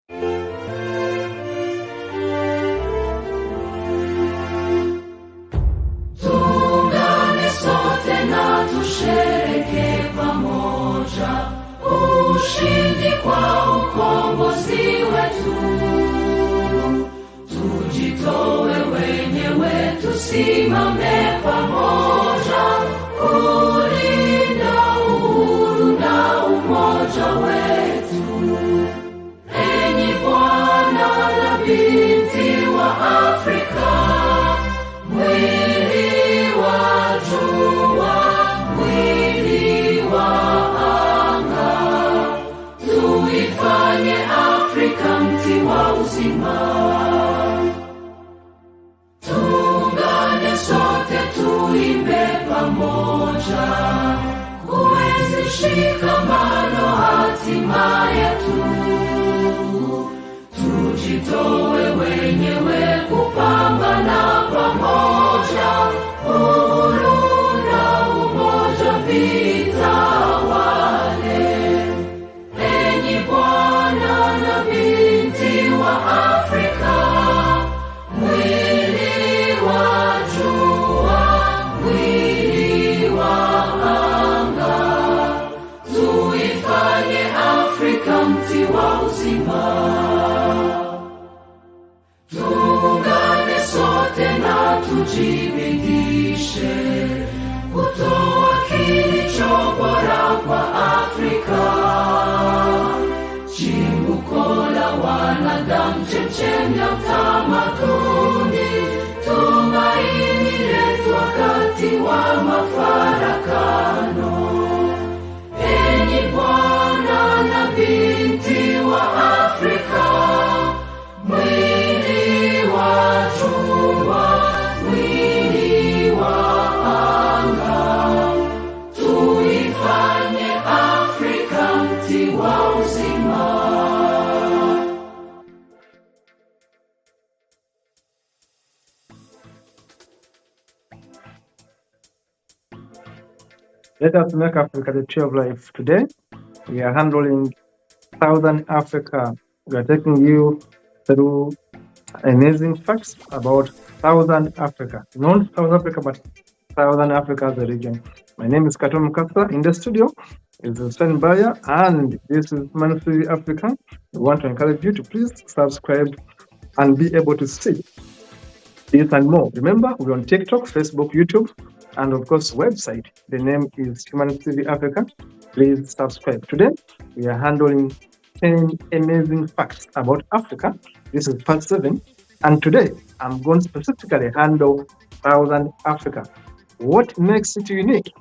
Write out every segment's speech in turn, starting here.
Tuungane sote na tushereke pamoja ushindi kwa ukombozi wetu. Tujitoe wenyewe, tusimame pamoja kulinda uhuru na umoja wetu. Enyi Bwana na binti wa Afrika, mwili wa jua, mwili wa anga, tuifanye Afrika mti wa uzima. Tuungane sote tuimbe pamoja, kuenzi shikamano hatima yetu. Tujitoe wenyewe kupambana pamoja, uhuru na umoja vitawale. Enyi Bwana na binti wa Afrika, mwili wa jua, mwili wa anga, tuifanye Afrika mti wa uzima. Tuungane sote na tujibidishe kutoa kilicho bora kwa Afrika, chimbuko la wanadamu, chemchemi ya utamaduni, tumaini letu wakati wa mafarakano. Enyi Bwana na binti wa Afrika, mwili wa jua, mwili wa anga, tuifanye Afrika mti wa uzima. Let us make Africa the tree of life. Today, we are handling Southern Africa. We are taking you through amazing facts about Southern Africa. Not South Africa, but Southern Africa as a region. My name is Katom Kasa. In the studio is Sven Bayer, and this is Beauties Africa. We want to encourage you to please subscribe and be able to see this and more. Remember, we're on TikTok, Facebook, YouTube, and of course, website. The name is Beauties Africa. Please subscribe. Today, we are handling 10 amazing facts about Africa. This is part 7. And today, I'm going to specifically handle Southern Africa. What makes it unique?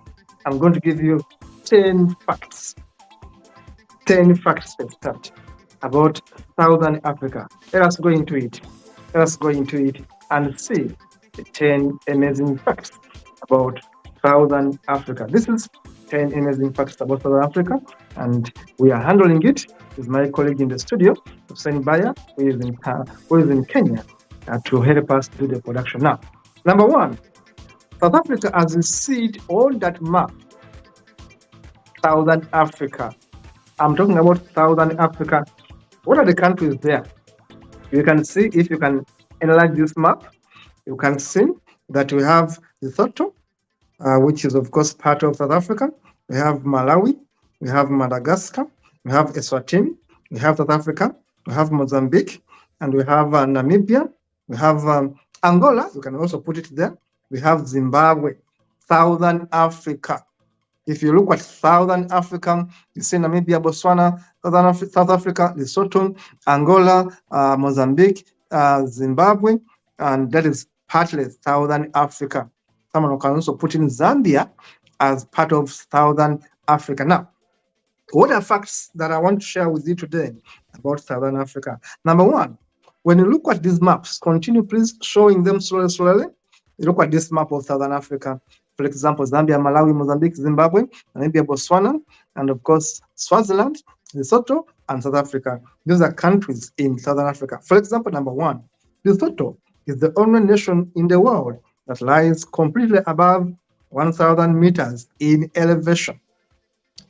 I'm going to give you 10 facts. 10 facts to start about Southern Africa. Let us go into it. Let us go into it and see the 10 amazing facts about Southern Africa. This is 10 amazing facts about Southern Africa, and we are handling it with my colleague in the studio, Hussein Bayer, who is in Kenya, to help us do the production. Now, number 1, South Africa as you see it on that map, Southern Africa. I'm talking about Southern Africa. What are the countries there? You can see, if you can enlarge this map, you can see that we have Lesotho, which is of course part of South Africa. We have Malawi, we have Madagascar, we have Eswatini, we have South Africa, we have Mozambique, and we have Namibia, we have Angola, you can also put it there. We have Zimbabwe, Southern Africa. If you look at Southern Africa, you see Namibia, Botswana, South Africa, Lesotho, Angola, Mozambique, Zimbabwe, and that is partly Southern Africa. Someone can also put in Zambia as part of Southern Africa. Now, what are facts that I want to share with you today about Southern Africa? Number 1, when you look at these maps, continue please showing them slowly. You look at this map of Southern Africa. For example, Zambia, Malawi, Mozambique, Zimbabwe, Namibia, Botswana, and of course, Swaziland, Lesotho, and South Africa. These are countries in Southern Africa. For example, number 1, Lesotho is the only nation in the world that lies completely above 1,000 meters in elevation.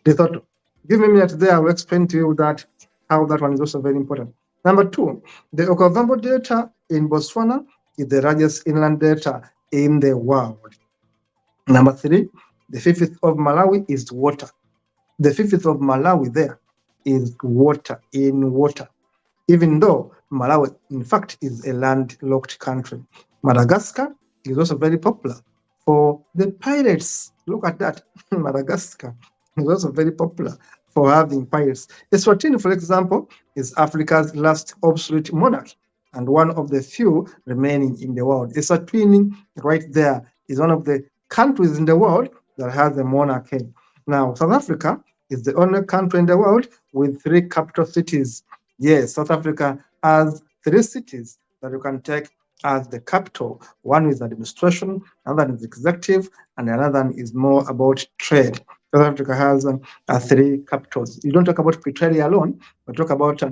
Lesotho. Give me a minute there, I will explain to you that how that one is also very important. Number two, the Okavango Delta in Botswana is the largest inland delta in the world. Number three, the fifth of Malawi is water. The fifth of Malawi there is water, in water, even though Malawi, in fact, is a landlocked country. Madagascar is also very popular for the pirates. Look at that. Madagascar is also very popular for having pirates. Eswatini, for example, is Africa's last obsolete monarch and one of the few remaining in the world. Eswatini, right there, is one of the countries in the world that has a monarchy. Now, South Africa is the only country in the world with 3 capital cities. Yes, South Africa has 3 cities that you can take as the capital. One is administration, another is executive, and another is more about trade. South Africa has 3 capitals. You don't talk about Pretoria alone, but talk about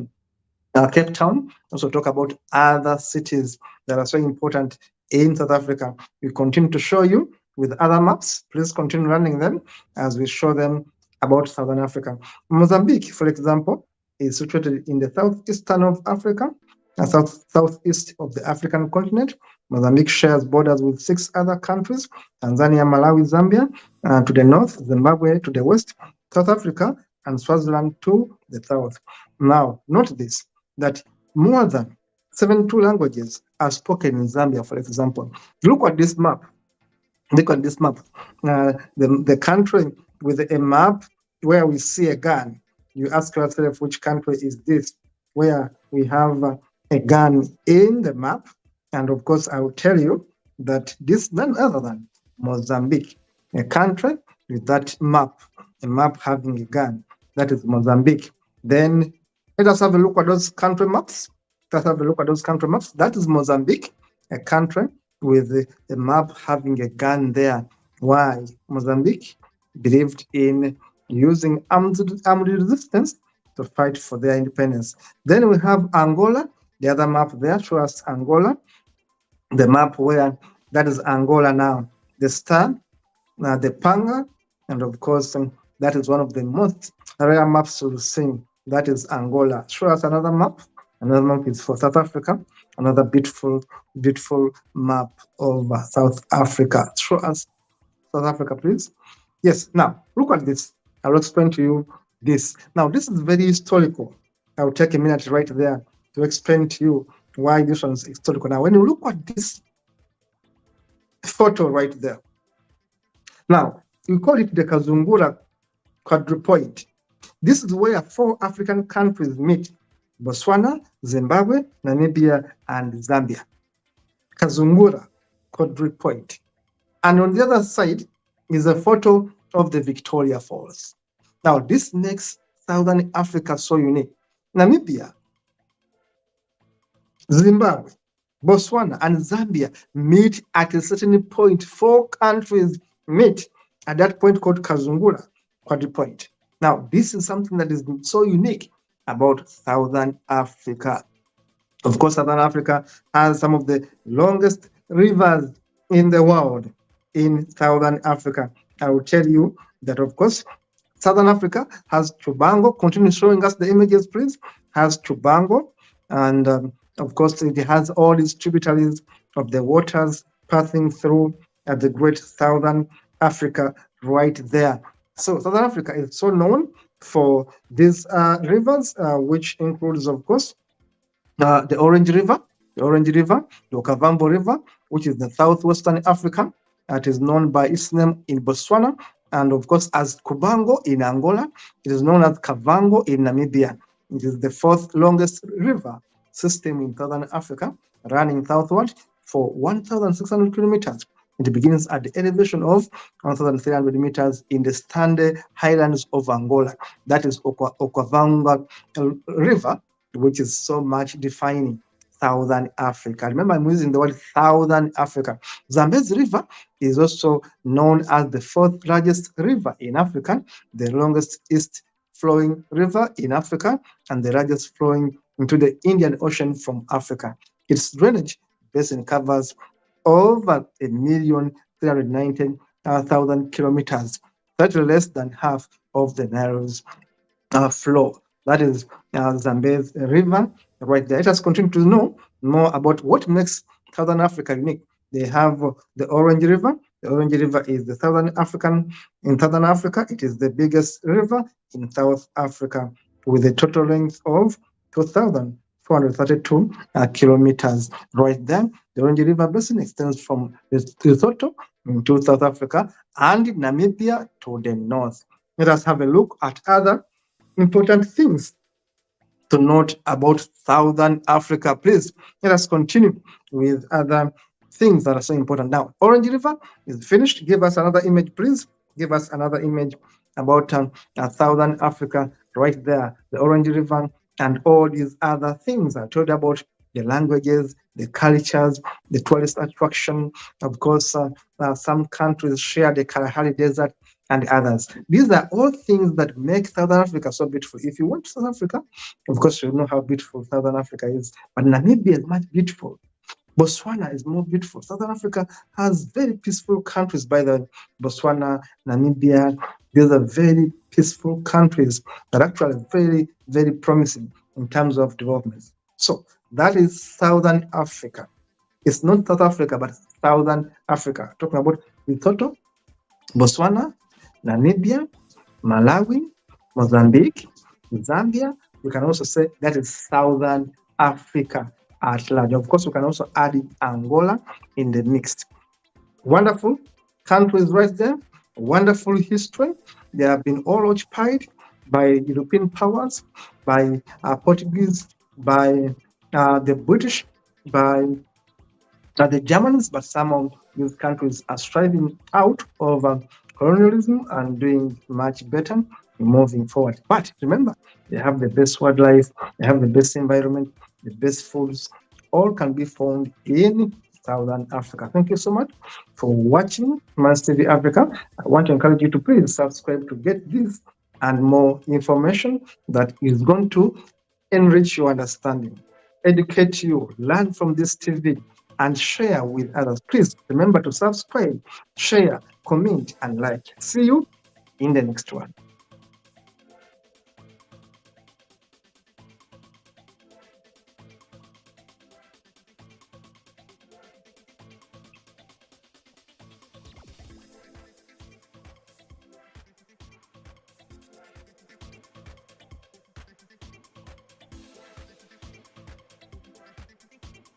Cape Town, also talk about other cities that are so important in South Africa. We continue to show you with other maps. Please continue running them as we show them about Southern Africa. Mozambique, for example, is situated in the southeastern of Africa, southeast of the African continent. Mozambique shares borders with 6 other countries: Tanzania, Malawi, Zambia to the north, Zimbabwe to the west, South Africa and Swaziland to the south. Now, note this, that more than 72 languages are spoken in Zambia, for example. Look at this map. Look at this map. The country with a map where we see a gun. You ask yourself, which country is this? Where we have a gun in the map. And of course, I will tell you that this is none other than Mozambique, a country with that map, a map having a gun. That is Mozambique. Then let us have a look at those country maps. Let's have a look at those country maps. That is Mozambique, a country with a map having a gun there. Why? Mozambique believed in using armed resistance to fight for their independence. Then we have Angola. The other map there shows us Angola. The map where that is Angola now. The star, the panga, and of course, that is one of the most rare maps you'll see. That is Angola. Show us another map. Another map is for South Africa. Another beautiful, beautiful map of South Africa. Show us South Africa, please. Yes, now look at this. I'll explain to you this. Now, this is very historical. I'll take a minute right there to explain to you why this one is historical. Now, when you look at this photo right there, now, we call it the Kazungura quadrupoid. This is where 4 African countries meet: Botswana, Zimbabwe, Namibia, and Zambia. Kazungura quadrupoid. And on the other side is a photo of the Victoria Falls. Now, this makes Southern Africa so unique. Namibia, Zimbabwe, Botswana, and Zambia meet at a certain point. 4 countries meet at that point called Kazungura quadrupoid. Now, this is something that is so unique about Southern Africa. Of course, Southern Africa has some of the longest rivers in the world in Southern Africa. I will tell you that, of course, Southern Africa has Chubango. Continue showing us the images, please. Has Chubango. And of course, it has all these tributaries of the waters passing through the great Southern Africa right there. So Southern Africa is so known for these rivers, which includes, of course, the Orange River, the Okavango River, which is the southwestern Africa. It is known by its name in Botswana, and of course as Kubango in Angola. It is known as Kavango in Namibia. It is the 4th longest river system in Southern Africa, running southward for 1,600 kilometers. It begins at the elevation of 1,300 meters in the Stande Highlands of Angola. That is Okavango River, which is so much defining Southern Africa. Remember, I'm using the word Southern Africa. Zambezi River is also known as the 4th largest river in Africa, the longest east flowing river in Africa, and the largest flowing into the Indian Ocean from Africa. Its drainage basin covers over 1,390,000 kilometers, slightly less than half of the Nile's flow. That is Zambezi River right there. Let us continue to know more about what makes Southern Africa unique. They have the Orange River. The Orange River is the in Southern Africa. It is the biggest river in South Africa with a total length of 2,432 kilometers right there. The Orange River Basin extends from Lesotho into South Africa and Namibia to the north. Let us have a look at other important things to note about Southern Africa. Please let us continue with other things that are so important. Now, Orange River is finished. Give us another image, please. Give us another image about Southern Africa right there, the Orange River, and all these other things I told you about, the languages, the cultures, the tourist attraction. Of course, some countries share the Kalahari Desert and others. These are all things that make Southern Africa so beautiful. If you went to South Africa, of course, you know how beautiful Southern Africa is, but Namibia is much beautiful. Botswana is more beautiful. Southern Africa has very peaceful countries, by the way. Botswana, Namibia, these are very peaceful countries that are actually very, very promising in terms of development. So that is Southern Africa. It's not South Africa, but Southern Africa. Talking about Lesotho, Botswana, Namibia, Malawi, Mozambique, Zambia. We can also say that is Southern Africa at large. Of course, we can also add in Angola in the mix. Wonderful countries right there, wonderful history. They have been all occupied by European powers, by Portuguese, by the British, by the Germans, but some of these countries are striving out of colonialism and doing much better moving forward. But remember, they have the best wildlife, they have the best environment, the best foods, all can be found in Southern Africa. Thank you so much for watching Mans TV Africa. I want to encourage you to please subscribe to get this and more information that is going to enrich your understanding, educate you, learn from this TV, and share with others. Please remember to subscribe, share, comment, and like. See you in the next one.